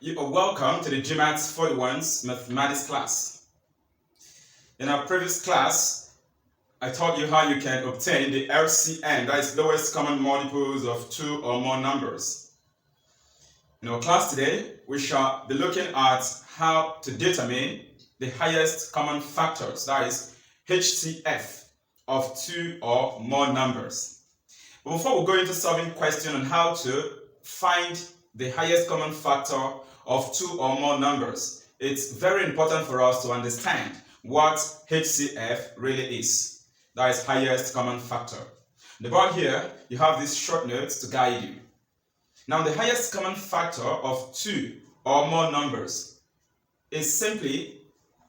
You are welcome to the GMAETS41's mathematics class. In our previous class, I taught you how you can obtain the LCM, that is lowest common multiples of two or more numbers. In our class today, we shall be looking at how to determine the highest common factors, that is HCF, of two or more numbers. But before we go into solving question on how to find the highest common factor of two or more numbers, it's very important for us to understand what HCF really is. That is highest common factor. On the board here, you have these short notes to guide you. Now, the highest common factor of two or more numbers is simply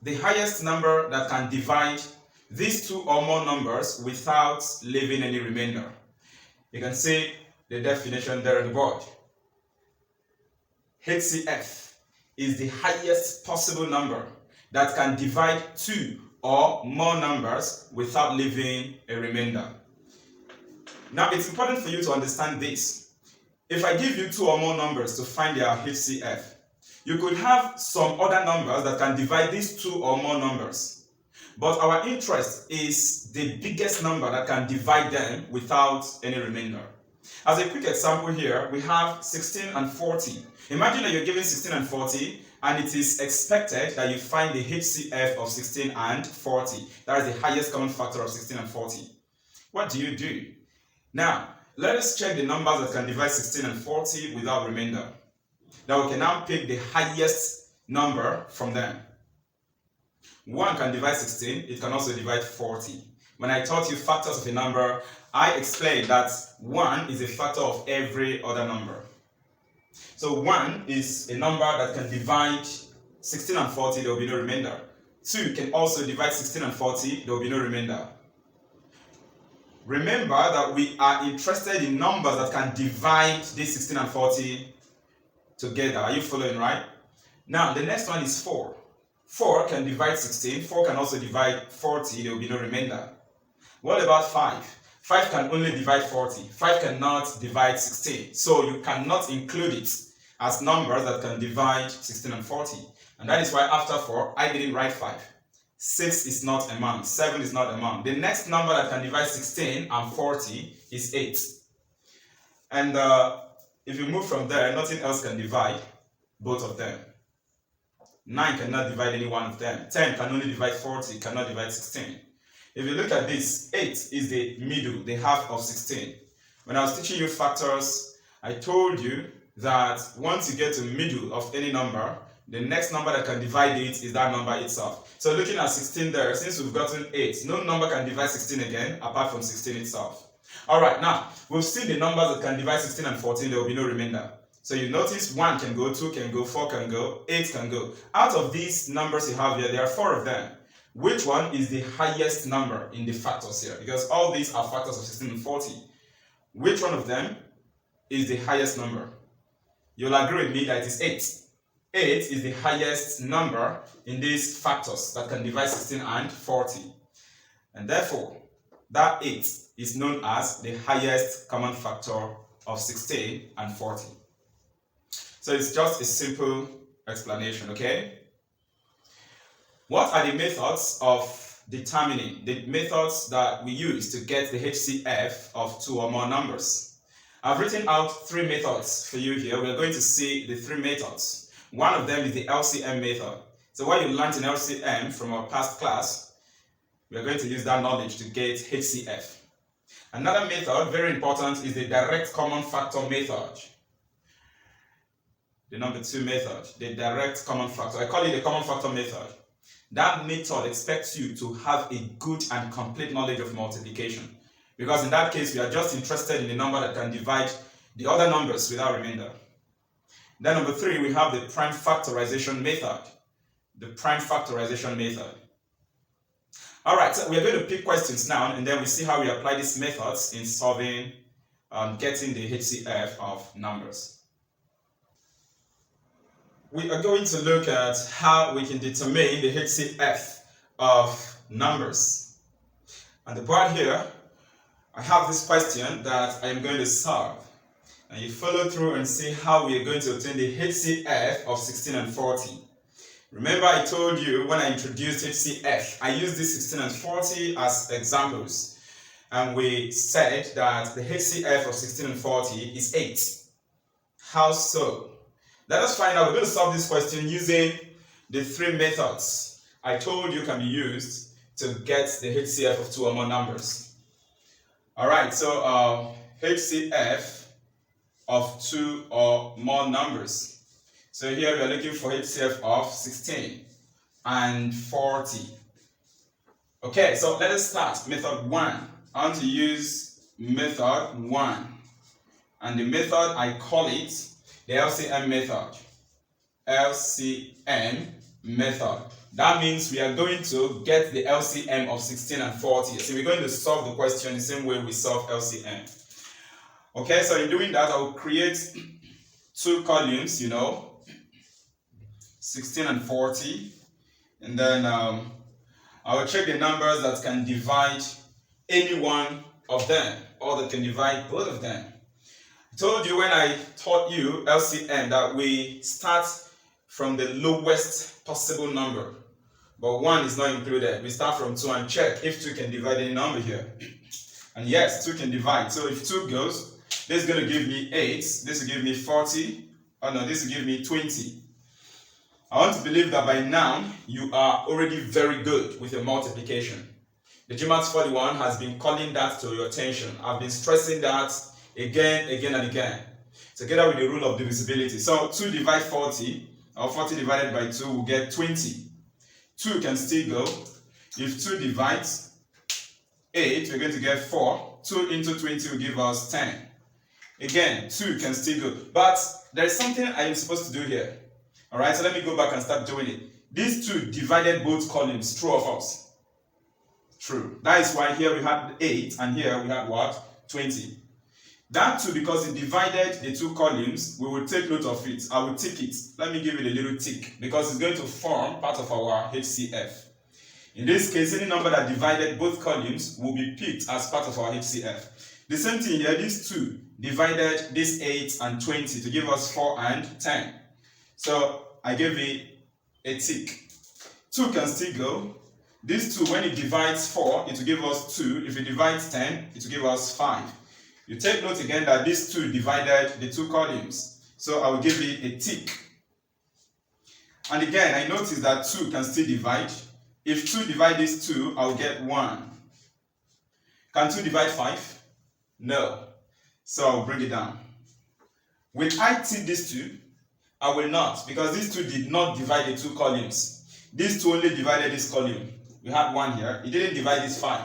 the highest number that can divide these two or more numbers without leaving any remainder. You can see the definition there on the board. HCF is the highest possible number that can divide two or more numbers without leaving a remainder. Now, it's important for you to understand this. If I give you two or more numbers to find their HCF, you could have some other numbers that can divide these two or more numbers. But our interest is the biggest number that can divide them without any remainder. As a quick example here, we have 16 and 40. Imagine that you're given 16 and 40, and it is expected that you find the HCF of 16 and 40. That is the highest common factor of 16 and 40. What do you do? Now, let us check the numbers that can divide 16 and 40 without remainder. Now we can now pick the highest number from them. 1 can divide 16, it can also divide 40. When I taught you factors of a number, I explained that 1 is a factor of every other number. So 1 is a number that can divide 16 and 40, there will be no remainder. 2 can also divide 16 and 40, there will be no remainder. Remember that we are interested in numbers that can divide these 16 and 40 together. Are you following, right? Now, the next one is 4. 4 can divide 16, 4 can also divide 40, there will be no remainder. What about 5? 5 can only divide 40. 5 cannot divide 16. So you cannot include it as numbers that can divide 16 and 40. And that is why after 4, I didn't write 5. 6 is not among. 7 is not among. The next number that can divide 16 and 40 is 8. And if you move from there, nothing else can divide both of them. 9 cannot divide any one of them. 10 can only divide 40, cannot divide 16. If you look at this, 8 is the middle, the half of 16. When I was teaching you factors, I told you that once you get to the middle of any number, the next number that can divide it is that number itself. So looking at 16 there, since we've gotten 8, no number can divide 16 again apart from 16 itself. Alright, now, we've seen the numbers that can divide 16 and 14, there will be no remainder. So you notice 1 can go, 2 can go, 4 can go, 8 can go. Out of these numbers you have here, there are 4 of them. Which one is the highest number in the factors here? Because all these are factors of 16 and 40. Which one of them is the highest number? You'll agree with me that it is 8. 8 is the highest number in these factors that can divide 16 and 40. And therefore, that 8 is known as the highest common factor of 16 and 40. So it's just a simple explanation, okay? What are the methods of determining, the methods that we use to get the HCF of two or more numbers? I've written out 3 methods for you here. We're going to see the 3 methods. One of them is the LCM method. So what you learned in LCM from our past class, we're going to use that knowledge to get HCF. Another method, very important, is the direct common factor method. The number 2 method, the direct common factor. I call it the common factor method. That method expects you to have a good and complete knowledge of multiplication. Because in that case, we are just interested in the number that can divide the other numbers without remainder. Then number 3, we have the prime factorization method. The prime factorization method. Alright, so we are going to pick questions now, and then we see how we apply these methods in solving, getting the HCF of numbers. We are going to look at how we can determine the HCF of numbers. On the board here, I have this question that I am going to solve. and you follow through and see how we are going to obtain the HCF of 16 and 40. Remember, I told you when I introduced HCF, I used this 16 and 40 as examples, and we said that the HCF of 16 and 40 is 8. How so? Let us find out. We're going to solve this question using the 3 methods I told you can be used to get the HCF of 2 or more numbers. Alright, so HCF of 2 or more numbers. So here we are looking for HCF of 16 and 40. Okay, so let us start. Method 1. I want to use method 1. And the method, I call it the LCM method. LCM method. That means we are going to get the LCM of 16 and 40. So we're going to solve the question the same way we solve LCM. Okay, so in doing that, I will create 2 columns, 16 and 40. And then I will check the numbers that can divide any one of them, or that can divide both of them. I told you when I taught you LCM that we start from the lowest possible number, but 1 is not included. We start from 2 and check if 2 can divide any number here. And yes, 2 can divide. So if 2 goes, this is going to give me 8, this will give me 40, oh no, this will give me 20. I want to believe that by now you are already very good with your multiplication. The GMAETS41 has been calling that to your attention. I've been stressing that again and again, together with the rule of divisibility. So 2 divide 40, or 40 divided by 2 will get 20. 2 can still go. If 2 divides 8, we're going to get 4. 2 into 20 will give us 10. Again, 2 can still go. But there's something I am supposed to do here. Alright, so let me go back and start doing it. These 2 divided both columns, true or false? True. That is why here we had 8 and here we had what? 20. That 2, because it divided the 2 columns, we will take note of it. I will tick it. Let me give it a little tick because it's going to form part of our HCF. In this case, any number that divided both columns will be picked as part of our HCF. The same thing here, these 2 divided this 8 and 20 to give us 4 and 10. So I gave it a tick. 2 can still go. This 2, when it divides 4, it will give us 2. If it divides 10, it will give us 5. You take note again that these 2 divided the 2 columns. So I will give it a tick. And again, I notice that 2 can still divide. If 2 divide this 2, I will get 1. Can 2 divide 5? No. So I will bring it down. Will I tick these 2? I will not, because these 2 did not divide the 2 columns. These 2 only divided this column. We had 1 here. It didn't divide this 5.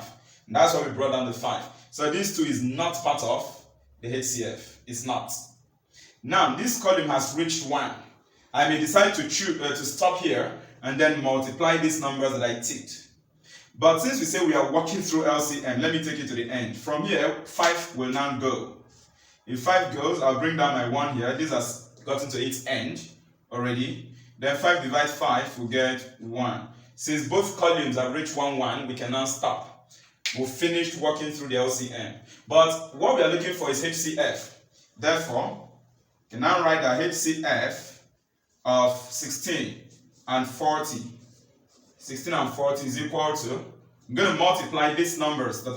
And that's why we brought down the 5. So this 2 is not part of the HCF. It's not. Now, this column has reached 1. I may decide to stop here and then multiply these numbers that I ticked. But since we say we are working through LCM, let me take it to the end. From here, 5 will now go. If 5 goes, I'll bring down my 1 here. This has gotten to its end already. Then 5 divided 5 will get 1. Since both columns have reached 1, 1, we can now stop. We've finished working through the LCM. But what we are looking for is HCF. Therefore, we can now write our HCF of 16 and 40. 16 and 40 is equal to, I'm going to multiply these numbers that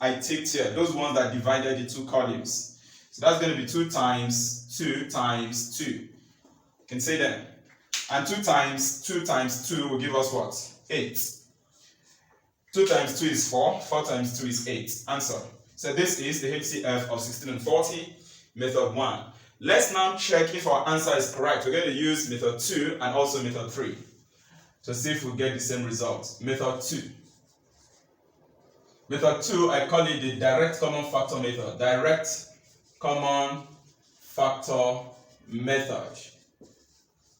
I ticked here, those ones that divided the 2 columns. So that's going to be 2 times 2 times 2. You can say that. And 2 times 2 times 2 will give us what? 8. 2 times 2 is 4. 4 times 2 is 8. Answer. So this is the HCF of 16 and 40, method 1. Let's now check if our answer is correct. We're going to use method 2 and also method 3 to see if we get the same result. Method 2. Method 2, I call it the direct common factor method. Direct common factor method.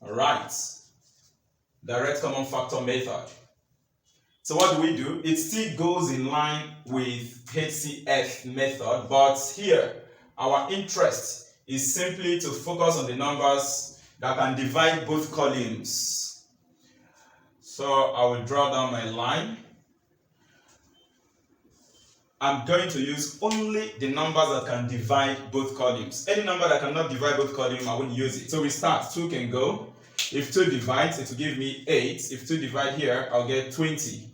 Alright. Direct common factor method. So what do? It still goes in line with HCF method, but here our interest is simply to focus on the numbers that can divide both columns. So I will draw down my line. I'm going to use only the numbers that can divide both columns. Any number that cannot divide both columns, I won't use it. So we start. 2 can go. If 2 divides, it will give me 8. If 2 divide here, I'll get 20.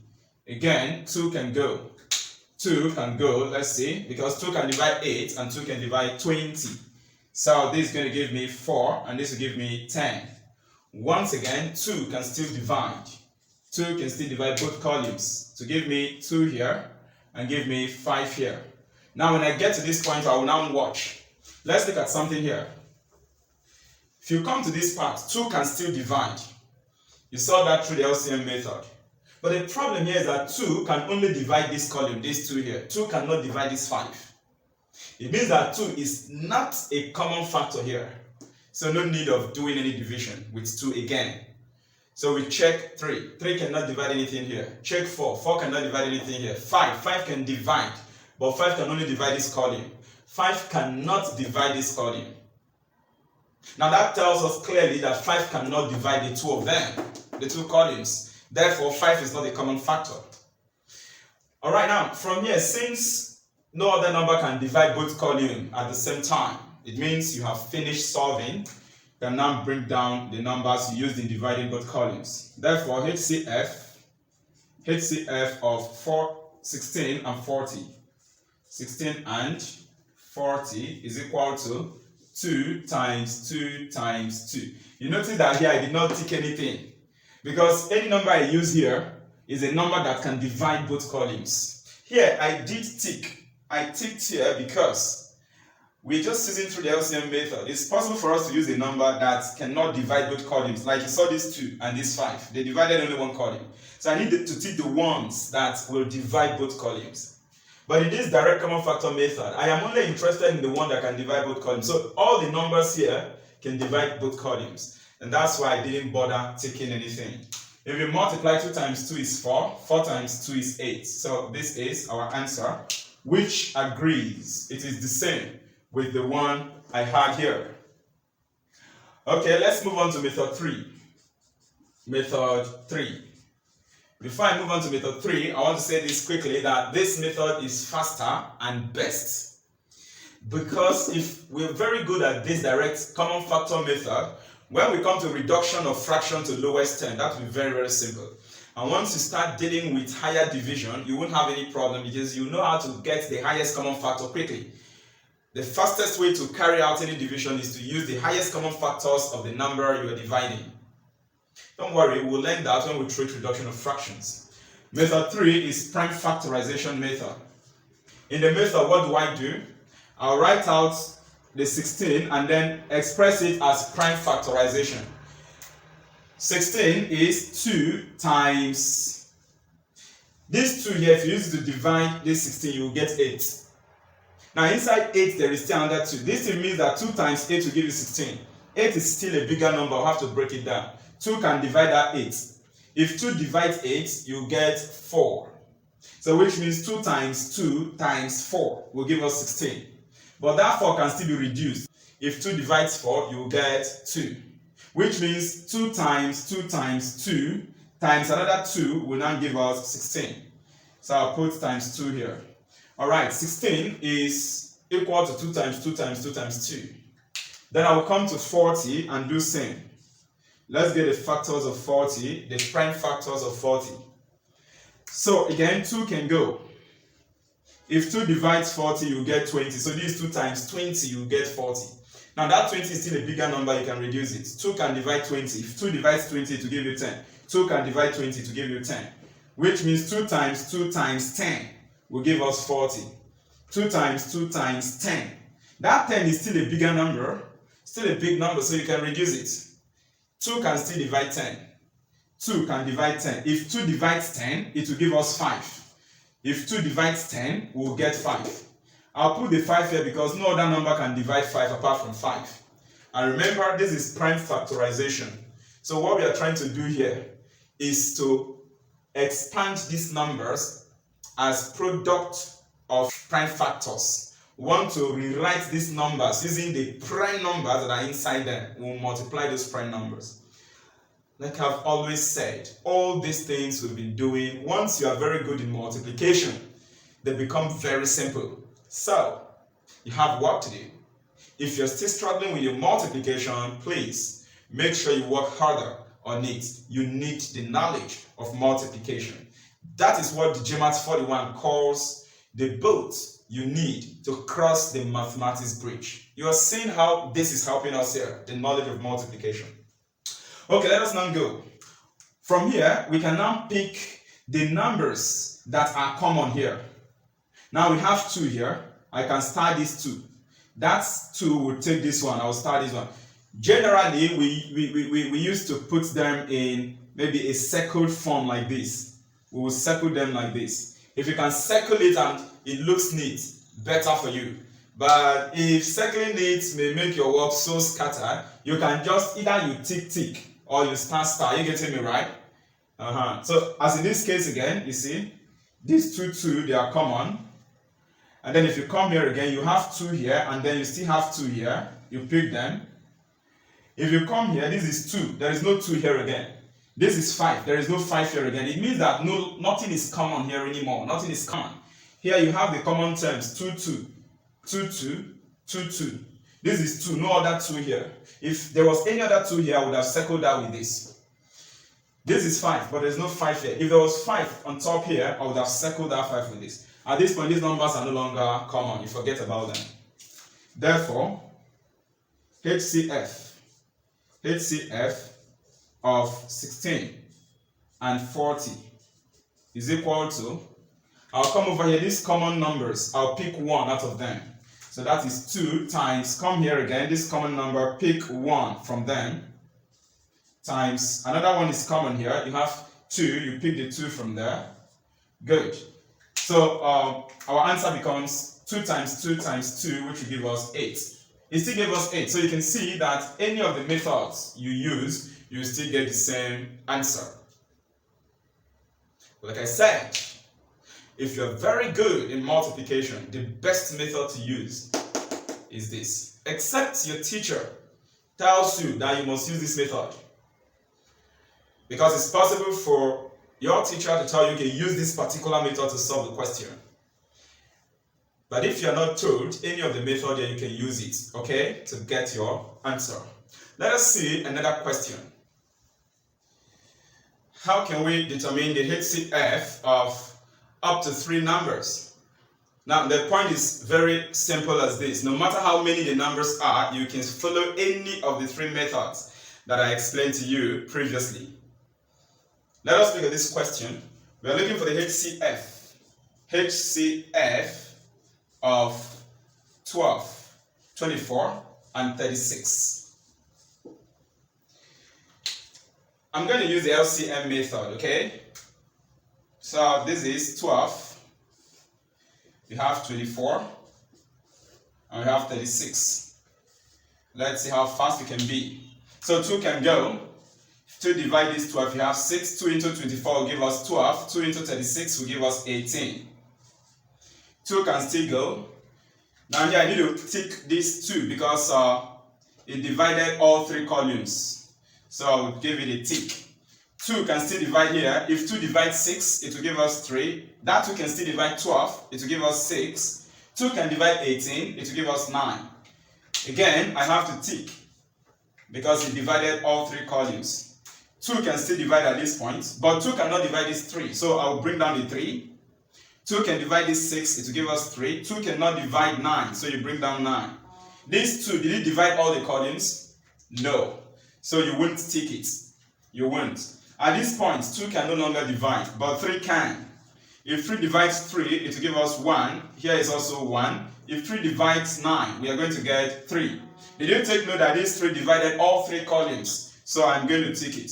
Again, 2 can go. 2 can go, let's see, because 2 can divide 8 and 2 can divide 20. So this is going to give me 4 and this will give me 10. Once again, 2 can still divide. 2 can still divide both columns to give me 2 here and give me 5 here. Now when I get to this point, I will now watch. Let's look at something here. If you come to this part, 2 can still divide. You saw that through the LCM method. But the problem here is that 2 can only divide this column, this 2 here. 2 cannot divide this 5. It means that 2 is not a common factor here. So no need of doing any division with 2 again. So we check 3. 3 cannot divide anything here. Check 4. 4 cannot divide anything here. 5. 5 can divide. But 5 can only divide this column. 5 cannot divide this column. Now that tells us clearly that 5 cannot divide the two of them, the two columns. Therefore, 5 is not a common factor. Alright, now, from here, since no other number can divide both columns at the same time, it means you have finished solving. You can now bring down the numbers you used in dividing both columns. Therefore, HCF of 16 and 40. 16 and 40 is equal to 2 times 2 times 2. You notice that here I did not tick anything. Because any number I use here is a number that can divide both columns. Here I did tick. I ticked here because we're just using through the LCM method. It's possible for us to use a number that cannot divide both columns. Like you saw this 2 and this 5. They divided only one column. So I need to tick the ones that will divide both columns. But in this direct common factor method, I am only interested in the one that can divide both columns. So all the numbers here can divide both columns. And that's why I didn't bother taking anything. If you multiply 2 times 2 is 4, 4 times 2 is 8. So this is our answer, which agrees. It is the same with the one I had here. Okay, let's move on to method 3. Method 3. Before I move on to method 3, I want to say this quickly, that this method is faster and best. Because if we're very good at this direct common factor method, when we come to reduction of fraction to lowest term, that will be very, very simple. And once you start dealing with higher division, you won't have any problem because you know how to get the highest common factor quickly. The fastest way to carry out any division is to use the highest common factors of the number you are dividing. Don't worry, we'll learn that when we treat reduction of fractions. Method 3 is prime factorization method. In the method, what do? I'll write out the 16 and then express it as prime factorization. 16 is 2 times this 2 here. If you use it to divide this 16, you will get 8. Now inside 8 there is still another 2. This means that 2 times 8 will give you 16. 8 is still a bigger number. I'll have to break it down. 2 can divide that 8. If 2 divides 8, you get 4. So which means 2 times 2 times 4 will give us 16. But that 4 can still be reduced. If 2 divides 4, you get 2. Which means 2 times 2 times 2 times another 2 will now give us 16. So I'll put times 2 here. Alright, 16 is equal to 2 times 2 times 2 times 2. Then I will come to 40 and do same. Let's get the factors of 40, the prime factors of 40. So again, 2 can go. If 2 divides 40, you get 20. So this 2 times 20, you get 40. Now that 20 is still a bigger number, you can reduce it. 2 can divide 20. If 2 divides 20 to give you 10, 2 can divide 20 to give you 10. Which means 2 times 2 times 10 will give us 40. 2 times 2 times 10. That 10 is still a bigger number, still a big number, so you can reduce it. 2 can still divide 10. 2 can divide 10. If 2 divides 10, it will give us 5. If 2 divides 10, we'll get 5. I'll put the 5 here because no other number can divide 5 apart from 5. And remember, this is prime factorization. So what we are trying to do here is to expand these numbers as product of prime factors. We want to rewrite these numbers using the prime numbers that are inside them. We'll multiply those prime numbers. Like I've always said, all these things we've been doing, once you are very good in multiplication, they become very simple. So, you have work to do. If you're still struggling with your multiplication, please make sure you work harder on it. You need the knowledge of multiplication. That is what the GMAETS41 calls the boat you need to cross the mathematics bridge. You are seeing how this is helping us here, the knowledge of multiplication. Okay, let us now go. From here, we can now pick the numbers that are common here. Now we have 2 here. I can start this 2. That's 2 will take this one. I'll start this one. Generally, we used to put them in maybe a circled form like this. We will circle them like this. If you can circle it and it looks neat, better for you. But if circling it may make your work so scattered, you can just either you tick or you star. You getting me right? So as in this case again, you see, these two, they are common. And then if you come here again, you have 2 here, and then you still have 2 here. You pick them. If you come here, this is 2. There is no 2 here again. This is 5. There is no 5 here again. It means that nothing is common here anymore. Nothing is common. Here you have the common terms 2, 2, 2, 2, 2, 2. This is 2. No other 2 here. If there was any other 2 here, I would have circled that with this. This is 5, but there's no 5 here. If there was 5 on top here, I would have circled that 5 with this. At this point, these numbers are no longer common. You forget about them. Therefore, HCF of 16 and 40 is equal to, I'll come over here, these common numbers, I'll pick 1 out of them. So that is 2 times, come here again, this common number, pick 1 from them, times, another one is common here, you have 2, you pick the 2 from there. Good. So our answer becomes 2 times 2 times 2, which will give us 8. It still gave us 8. So you can see that any of the methods you use, you still get the same answer. Like I said, if you're very good in multiplication, the best method to use is this. Except your teacher tells you that you must use this method. Because it's possible for your teacher to tell you, okay, use this particular method to solve the question. But if you're not told any of the method, then you can use it, okay, to get your answer. Let us see another question. How can we determine the HCF of up to 3 numbers? Now, the point is very simple as this. No matter how many the numbers are, you can follow any of the 3 methods that I explained to you previously. Let us look at this question. We are looking for the HCF of 12, 24, and 36. I'm going to use the LCM method, okay? So this is 12, we have 24, and we have 36. Let's see how fast we can be. So 2 can go. 2 divide this 12, you have 6. 2 into 24 will give us 12. 2 into 36 will give us 18. 2 can still go. Now here I need to tick this 2 because it divided all 3 columns. So I will give it a tick. 2 can still divide here. If 2 divides 6, it will give us 3. That 2 can still divide 12, it will give us 6. 2 can divide 18, it will give us 9. Again, I have to tick because it divided all 3 columns. 2 can still divide at this point, but 2 cannot divide this 3. So I will bring down the 3. 2 can divide this 6, it will give us 3. 2 cannot divide 9, so you bring down 9. This 2, did it divide all the columns? No. So you won't tick it. You won't. At this point, 2 can no longer divide, but 3 can. If 3 divides 3, it will give us 1. Here is also 1. If 3 divides 9, we are going to get 3. Did you take note that this 3 divided all 3 columns? So I'm going to tick it.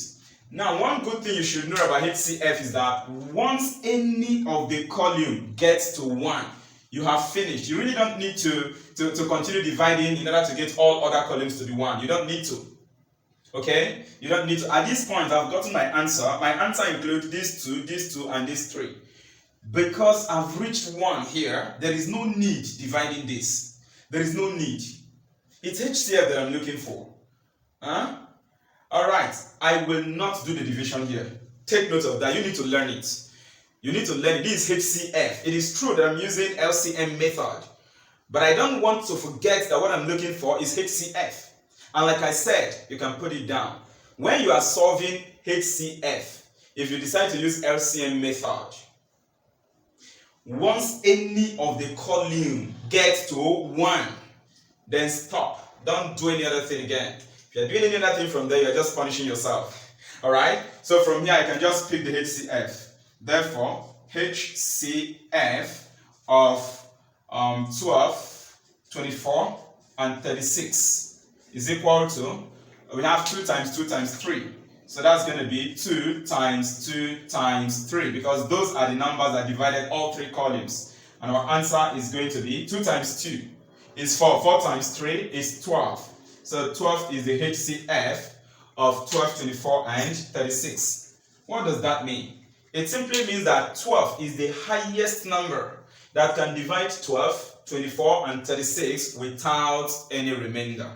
Now, one good thing you should know about HCF is that once any of the column gets to 1, you have finished. You really don't need to continue dividing in order to get all other columns to be 1. You don't need to. Okay? You don't need to. At this point, I've gotten my answer. My answer includes these 2, and these 3. Because I've reached 1 here, there is no need dividing this. There is no need. It's HCF that I'm looking for. Huh? Alright, I will not do the division here. Take note of that. You need to learn it. You need to learn it. This is HCF. It is true that I'm using LCM method, but I don't want to forget that what I'm looking for is HCF. And like I said, you can put it down. When you are solving HCF, if you decide to use LCM method, once any of the column gets to 1, then stop. Don't do any other thing again. If you're doing any other thing from there, you're just punishing yourself. Alright? So from here, I can just pick the HCF. Therefore, HCF of 12, 24, and 36 is equal to, we have 2 times 2 times 3. So that's going to be 2 times 2 times 3, because those are the numbers that divided all 3 columns. And our answer is going to be 2 times 2 is 4. 4 times 3 is 12. So 12 is the HCF of 12, 24, and 36. What does that mean? It simply means that 12 is the highest number that can divide 12, 24, and 36 without any remainder.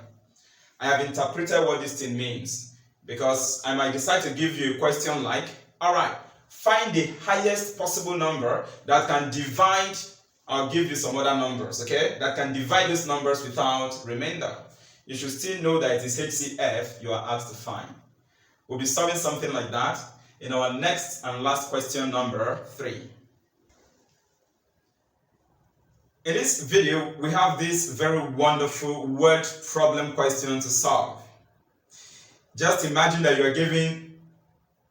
I have interpreted what this thing means, because I might decide to give you a question like, alright, find the highest possible number that can divide, I'll give you some other numbers, okay, that can divide these numbers without remainder. You should still know that it is HCF you are asked to find. We'll be solving something like that in our next and last question, number 3. In this video, we have this very wonderful word problem question to solve. Just imagine that you are given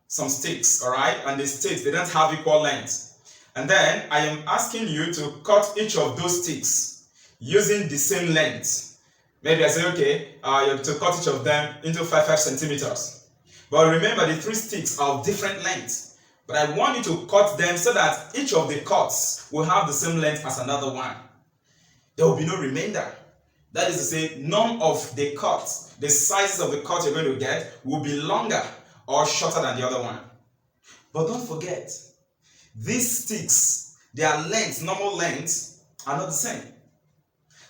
some sticks, alright? And the sticks, they don't have equal length. And then I am asking you to cut each of those sticks using the same length. Maybe I say, okay, you have to cut each of them into 5 centimeters. But remember, the 3 sticks are of different lengths. But I want you to cut them so that each of the cuts will have the same length as another one. There will be no remainder. That is to say, none of the cuts, the sizes of the cut you're going to get, will be longer or shorter than the other one. But don't forget, these sticks, their lengths, normal lengths, are not the same.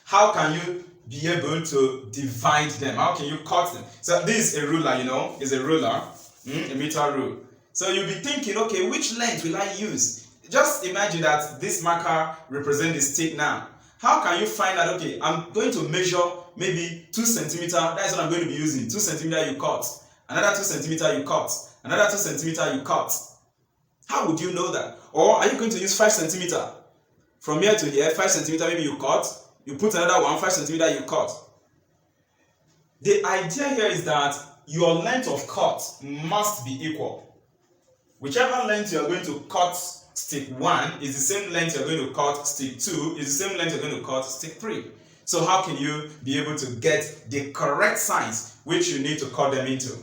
How can you be able to divide them? How can you cut them? So this is a ruler, you know, is a ruler, a meter rule. So you'll be thinking, okay, which length will I use? Just imagine that this marker represents the stick now. How can you find out, okay, I'm going to measure maybe 2 centimeters, that's what I'm going to be using. 2 centimeters you cut, another 2 centimeters you cut, another 2 centimeters you cut. How would you know that? Or are you going to use 5 centimeters? From here to here, 5 centimeters maybe you cut, you put another one, 5 centimeters you cut. The idea here is that your length of cut must be equal. Whichever length you are going to cut stick 1 is the same length you're going to cut stick 2 is the same length you're going to cut stick 3. So how can you be able to get the correct size which you need to cut them into?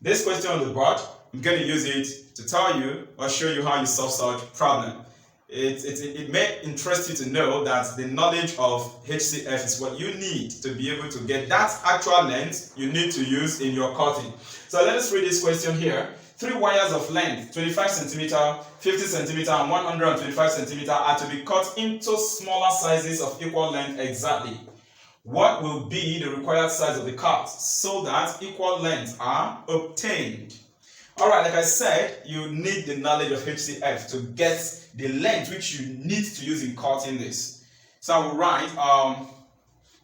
This question on the board, I'm going to use it to tell you or show you how you solve such problem. It may interest you to know that the knowledge of HCF is what you need to be able to get that actual length you need to use in your cutting. So let us read this question here. 3 wires of length, 25 centimeter, 50 centimeter, and 125 centimeter are to be cut into smaller sizes of equal length exactly. What will be the required size of the cut so that equal lengths are obtained? Alright, like I said, you need the knowledge of HCF to get the length which you need to use in cutting this. So I will write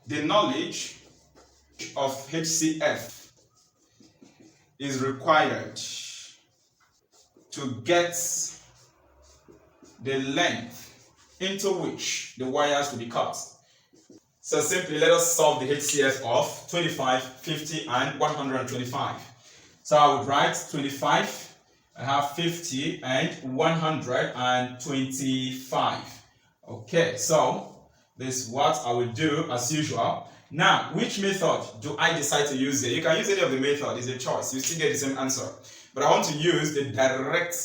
the knowledge of HCF is required to get the length into which the wires will be cut. So simply let us solve the HCF of 25, 50, and 125. So I would write 25, I have 50, and 125. Okay, so this is what I will do as usual. Now, which method do I decide to use here? You can use any of the method, it's a choice. You still get the same answer. But I want to use the direct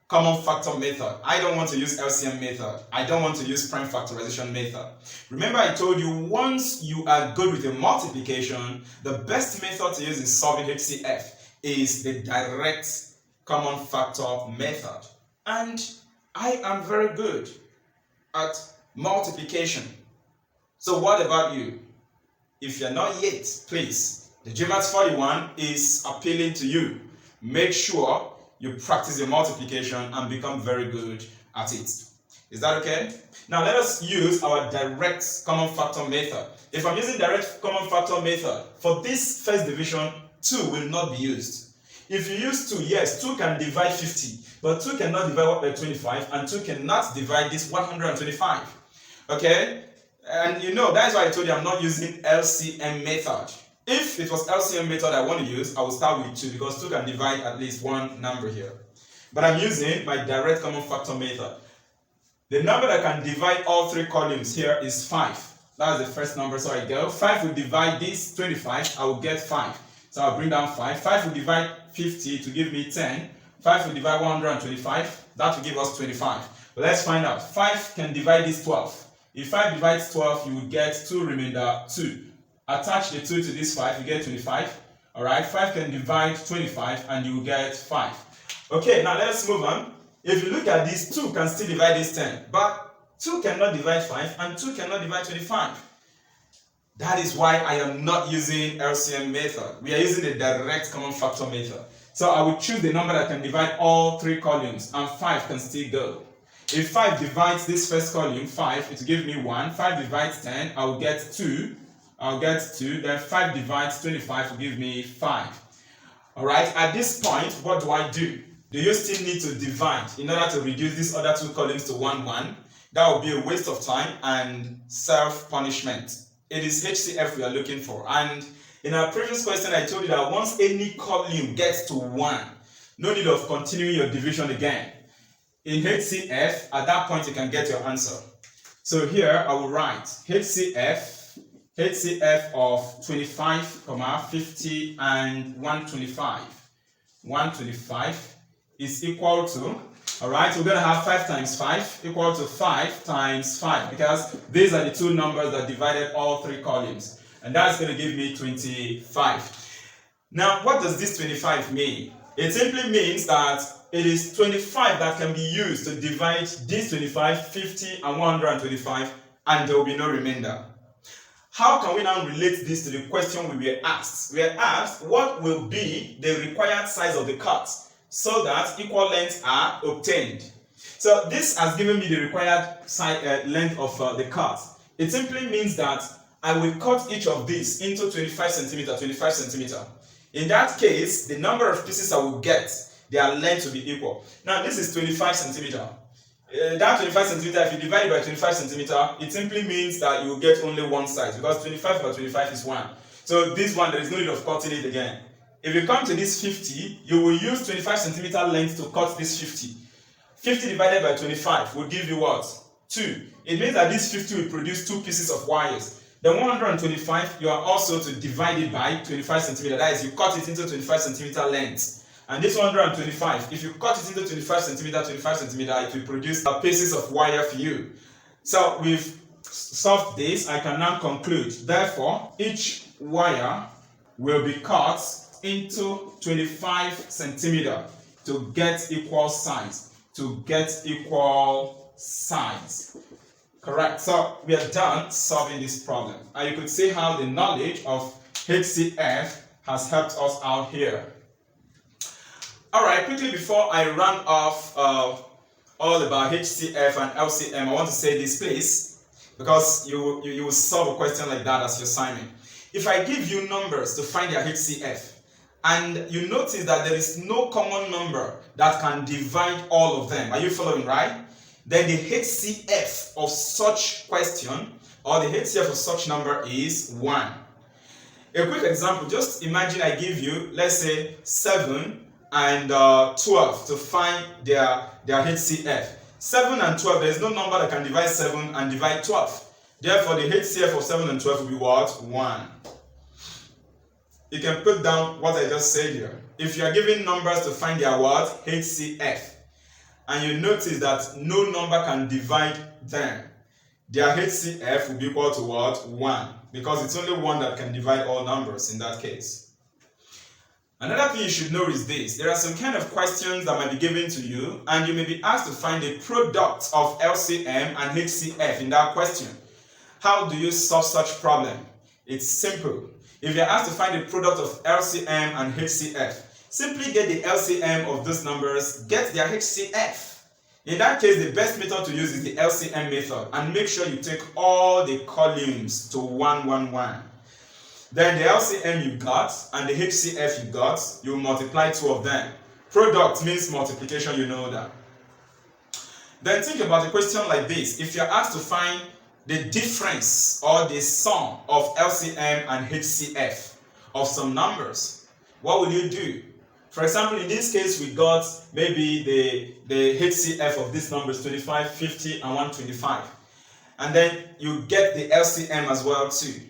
common factor method. I don't want to use LCM method. I don't want to use prime factorization method. Remember I told you once you are good with the multiplication, the best method to use in solving HCF is the direct common factor method. And I am very good at multiplication. So what about you? If you're not yet, please, the GMAETS41 is appealing to you. Make sure you practice your multiplication and become very good at it. Is that okay? Now let us use our direct common factor method. If I'm using direct common factor method, for this first division, 2 will not be used. If you use 2, yes, 2 can divide 50, but 2 cannot divide 25, and 2 cannot divide this 125. Okay? And you know, that's why I told you I'm not using LCM method. If it was LCM method I want to use, I will start with 2 because 2 can divide at least one number here. But I'm using my direct common factor method. The number that can divide all 3 columns here is 5. That's the first number, so I go. 5 will divide this 25, I will get 5. So I'll bring down 5. 5 will divide 50 to give me 10. 5 will divide 125, that will give us 25. But let's find out. 5 can divide this 12. If 5 divides 12, you will get 2 remainder 2. Attach the 2 to this 5, you get 25. Alright, 5 can divide 25 and you will get 5. Okay, now let's move on. If you look at this, 2 can still divide this 10. But 2 cannot divide 5 and 2 cannot divide 25. That is why I am not using LCM method. We are using the direct common factor method. So I will choose the number that can divide all 3 columns and 5 can still go. If 5 divides this first column, 5, it will give me 1. 5 divides 10, I will get 2. I'll get 2. Then 5 divides 25 will give me 5. Alright, at this point, what do? Do you still need to divide in order to reduce these other 2 columns to 1, 1? That will be a waste of time and self-punishment. It is HCF we are looking for. And in our previous question, I told you that once any column gets to 1, no need of continuing your division again. In HCF, at that point, you can get your answer. So here, I will write HCF of 25, 50, and 125. 125 is equal to, alright, we're going to have 5 times 5 equal to 5 times 5 because these are the 2 numbers that divided all 3 columns. And that's going to give me 25. Now, what does this 25 mean? It simply means that it is 25 that can be used to divide this 25, 50, and 125, and there will be no remainder. How can we now relate this to the question we were asked? We were asked, what will be the required size of the cut so that equal lengths are obtained? So this has given me the required length of the cut. It simply means that I will cut each of these into 25 centimeter, 25 centimeter. In that case, the number of pieces I will get, their length will be equal. Now this is 25 centimeter. That 25 centimeter, if you divide it by 25 centimeter, it simply means that you will get only one size because 25 by 25 is 1. So this one, there is no need of cutting it again. If you come to this 50, you will use 25 centimeter length to cut this 50. 50 divided by 25 will give you what? 2. It means that this 50 will produce 2 pieces of wires. Then 125, you are also to divide it by 25 centimeter. That is, you cut it into 25 centimeter length. And this 125, if you cut it into 25 centimeter, it will produce pieces of wire for you. So we've solved this. I can now conclude. Therefore, each wire will be cut into 25 centimeter to get equal size. Correct. So we are done solving this problem. And you could see how the knowledge of HCF has helped us out here. Alright, quickly before I run off all about HCF and LCM, I want to say this, please, because you will solve a question like that as your assignment. If I give you numbers to find your HCF, and you notice that there is no common number that can divide all of them, are you following, right? Then the HCF of such question, or the HCF of such number is 1. A quick example, just imagine I give you, let's say, 7 and 12 to find their HCF. 7 and 12, there is no number that can divide 7 and divide 12. Therefore, the HCF of 7 and 12 will be what? 1. You can put down what I just said here. If you are given numbers to find their what? HCF, and you notice that no number can divide them, their HCF will be equal to what? 1. Because it's only 1 that can divide all numbers in that case. Another thing you should know is this. There are some kind of questions that might be given to you, and you may be asked to find a product of LCM and HCF in that question. How do you solve such problem? It's simple. If you're asked to find a product of LCM and HCF, simply get the LCM of those numbers, get their HCF. In that case, the best method to use is the LCM method, and make sure you take all the columns to 1, 1, 1. Then the LCM you got and the HCF you got, you multiply 2 of them. Product means multiplication, you know that. Then think about a question like this. If you're asked to find the difference or the sum of LCM and HCF of some numbers, what will you do? For example, in this case, we got maybe the HCF of these numbers, 25, 50, and 125. And then you get the LCM as well too.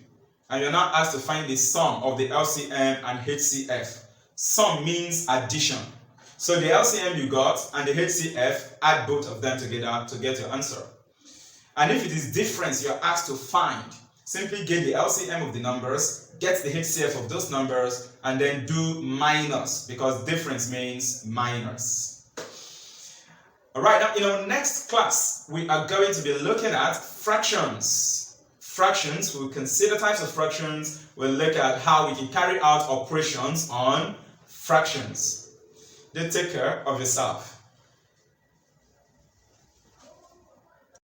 And you're now asked to find the sum of the LCM and HCF. Sum means addition. So the LCM you got and the HCF, add both of them together to get your answer. And if it is difference you're asked to find, simply get the LCM of the numbers, get the HCF of those numbers, and then do minus, because difference means minus. Alright, now in our next class, we are going to be looking at fractions. Fractions, we'll consider types of fractions, we'll look at how we can carry out operations on fractions. Then take care of yourself.